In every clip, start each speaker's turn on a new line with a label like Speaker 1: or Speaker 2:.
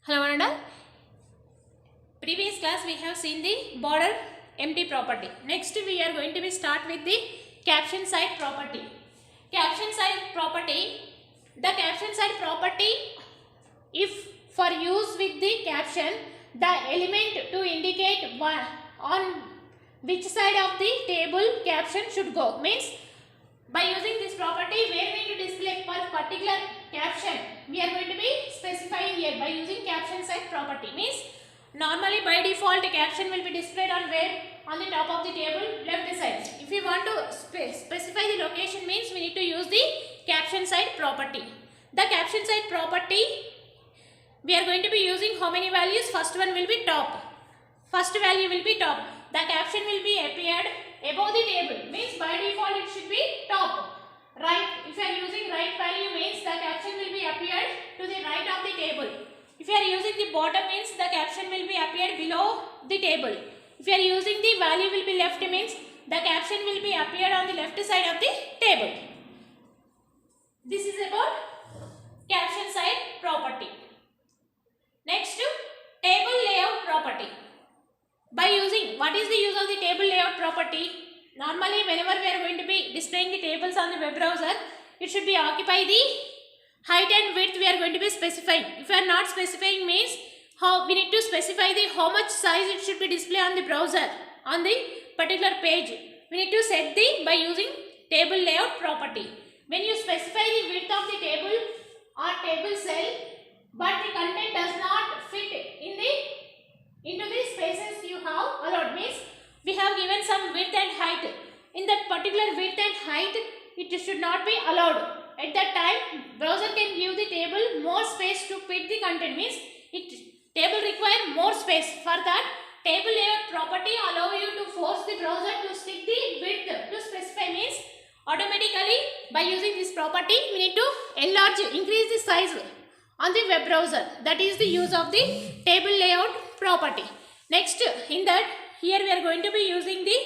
Speaker 1: Hello Ananda. Previous class we have seen the border empty property. Next we are going to be start with the caption side property. Caption side property. The caption side property, if for use with the caption, the element to indicate on which side of the table caption should go. Means by using this property, where we need to display for particular caption, we are going to be specifying here by using caption side property. Means normally by default caption will be displayed on where? On the top of the table left side. If we want to specify the location, means we need to use the caption side property. The caption side property, we are going to be using how many values? First one will be top. First value will be top. The caption will be appeared above the table. Means by default it should be top. Right. If you are using right value, means the caption will be appeared to the right of the table. If you are using the bottom, means the caption will be appeared below the table. If you are using the value will be left, means the caption will be appeared on the left side of the table. This is about caption side property. Next, table layout property. By using, what is the use of the table layout property? Normally whenever we are going to be displaying the tables on the web browser, it should be occupy the height and width we are going to be specifying. If we are not specifying, means how we need to specify the how much size it should be displayed on the browser on the particular page. We need to set the by using table layout property. When you specify the width of the table or table cell, but the content does not fit into the spaces you have allowed, means we have given some width and height. In that particular width and height, it should not be allowed. At that time, browser can give the table more space to fit the content, means table require more space. For that, table layout property allow you to force the browser to stick the width to specify, means automatically by using this property we need to increase the size on the web browser. That is the use of the table layout property. Next, in that, here we are going to be using the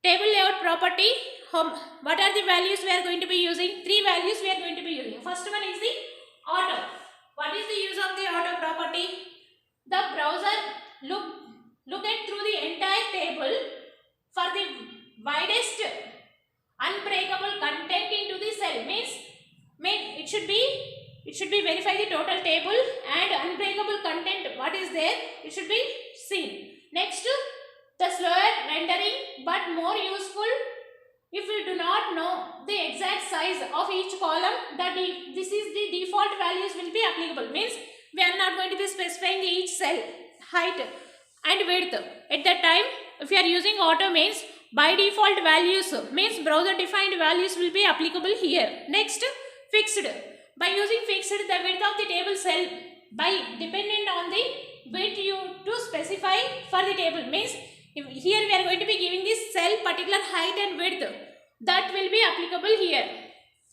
Speaker 1: table layout property. What are the values we are going to be using? Three values we are going to be using. First one is the auto. What is the use of the auto property? The browser look at through the entire table for the widest unbreakable content into the cell. Means it should be verify the total table and unbreakable content what is there, it should be seen. Next, the slower rendering but more useful if we do not know the exact size of each column. That this is the default values will be applicable. Means we are not going to be specifying each cell height and width. At that time, if you are using auto, means by default values, means browser defined values will be applicable here. Next, fixed. By using fixed, the width of the table cell by dependent on the width you to specify for the table. Means here we are going to be giving this cell particular height and width, that will be applicable here.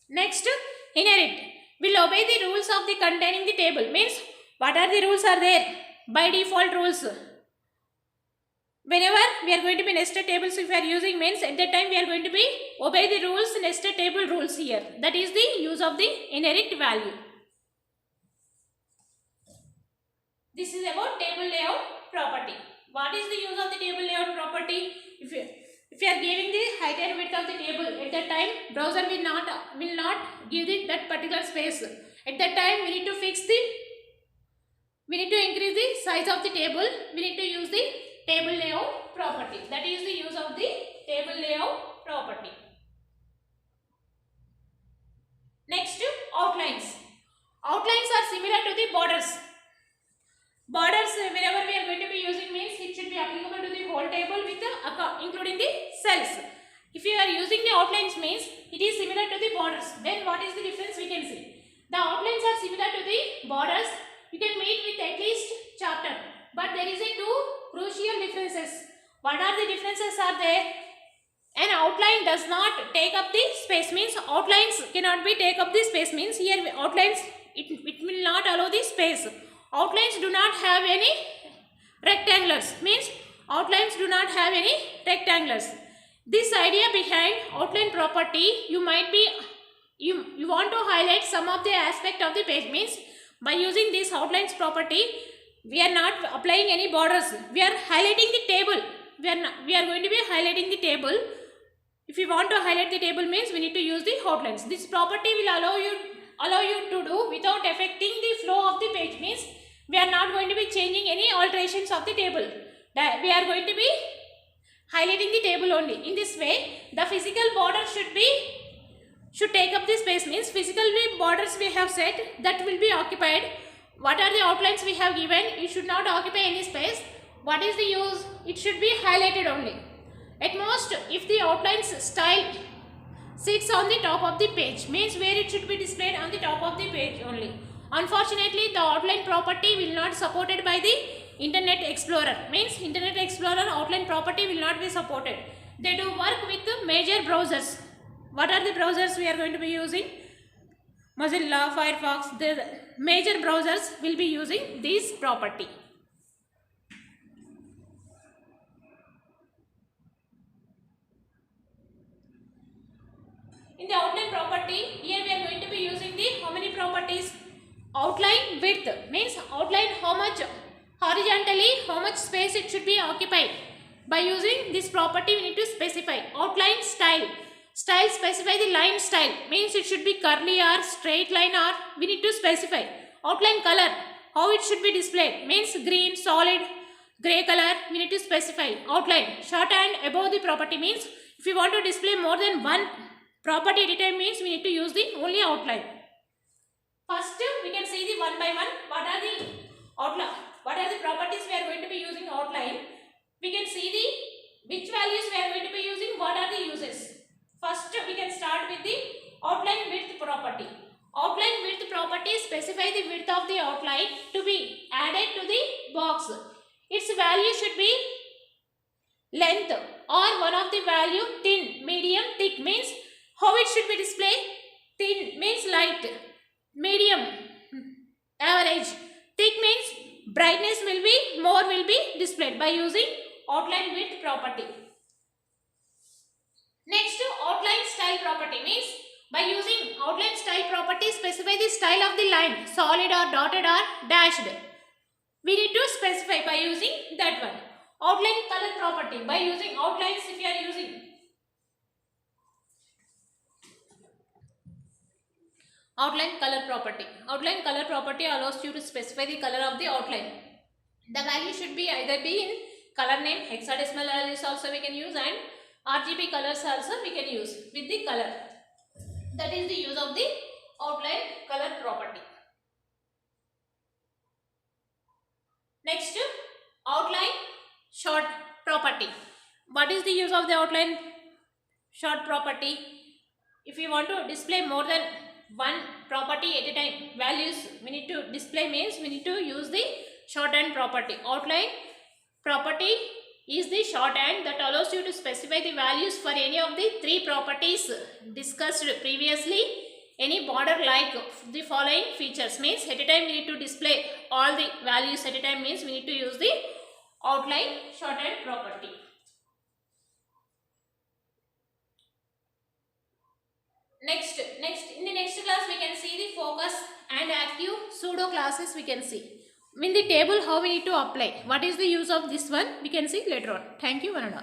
Speaker 1: Next, inherit will obey the rules of the containing the table. Means what are the rules are there? By default rules. Whenever we are going to be nested tables, if we are using, means at that time we are going to be obey the rules, nested table rules here. That is the use of the inherit value. This is about table layout property. What is the use of the table layout property? If you are giving the height and width of the table, at that time browser will not give that particular space. At that time we need to increase the size of the table. We need to use the table layout property. That is the use of the table layout property. Next, outlines. Outlines are similar to the borders. Borders, whenever we are going to be using, means it should be applicable to the whole table with including the cells. If you are using the outlines, means it is similar to the borders. Then what is the difference we can see? The outlines are similar to the borders. You can meet with at least chapter, but there is a two crucial differences. What are the differences are there? An outline does not take up the space, means outlines cannot be take up the space, means here outlines it will not allow the space. Outlines do not have any rectangles, means outlines do not have any rectangles. This idea behind outline property, you want to highlight some of the aspect of the page, means By using this outlines property, we are not applying any borders. We are highlighting the table. We are going to be highlighting the table. If you want to highlight the table means we need to use the outlines. This property will allow you to do without affecting the flow of the page. Means we are not going to be changing any alterations of the table. We are going to be highlighting the table only. In this way, the physical border should take up the space. Means physical borders we have set that will be occupied. What are the outlines we have given? It should not occupy any space. What is the use? It should be highlighted only. At most, if the outlines style sits on the top of the page, means where it should be displayed on the top of the page only. Unfortunately, the outline property will not supported by the Internet Explorer. Means Internet Explorer outline property will not be supported. They do work with the major browsers. What are the browsers we are going to be using? Mozilla, Firefox, the major browsers will be using this property. In the outline property, here we are going to be using the how many properties? Outline width means outline how much horizontally, how much space it should be occupied. By using this property, we need to specify outline style. Style, specify the line style, means it should be curly or straight line, or we need to specify. Outline color, how it should be displayed, means green, solid, grey color, we need to specify. Outline, shorthand above the property, means if we want to display more than one property at a time, means we need to use the only outline. First, we can see the one by one. What are the outline? What are the properties we are going to be using outline? We can see the which values we are going to be using. What are the uses? First, we can start with the outline width property. Outline width property specify the width of the outline to be added to the box. Its value should be length or one of the value thin, medium, thick, means how it should be displayed. Thin means light, medium, average, thick means brightness will be displayed by using outline width property. Next, outline style property means by using outline style property, specify the style of the line, solid or dotted or dashed. We need to specify by using that one. Outline color property, by using outlines, if you are using outline color property. Outline color property allows you to specify the color of the outline. The value should be either be in color name, hexadecimal values also we can use, and RGB colors also we can use with the color. That is the use of the outline color property. Next, outline short property. What is the use of the outline short property? If you want to display more than one property at a time, values we need to display, means we need to use the shorthand property. Outline property is the shorthand that allows you to specify the values for any of the three properties discussed previously. Any border like the following features, means at a time we need to display all the values at a time, means we need to use the outline shorthand property. Next, in the next class we can see the focus and active pseudo classes we can see. In the table how we need to apply. What is the use of this one we can see later on. Thank you one and all.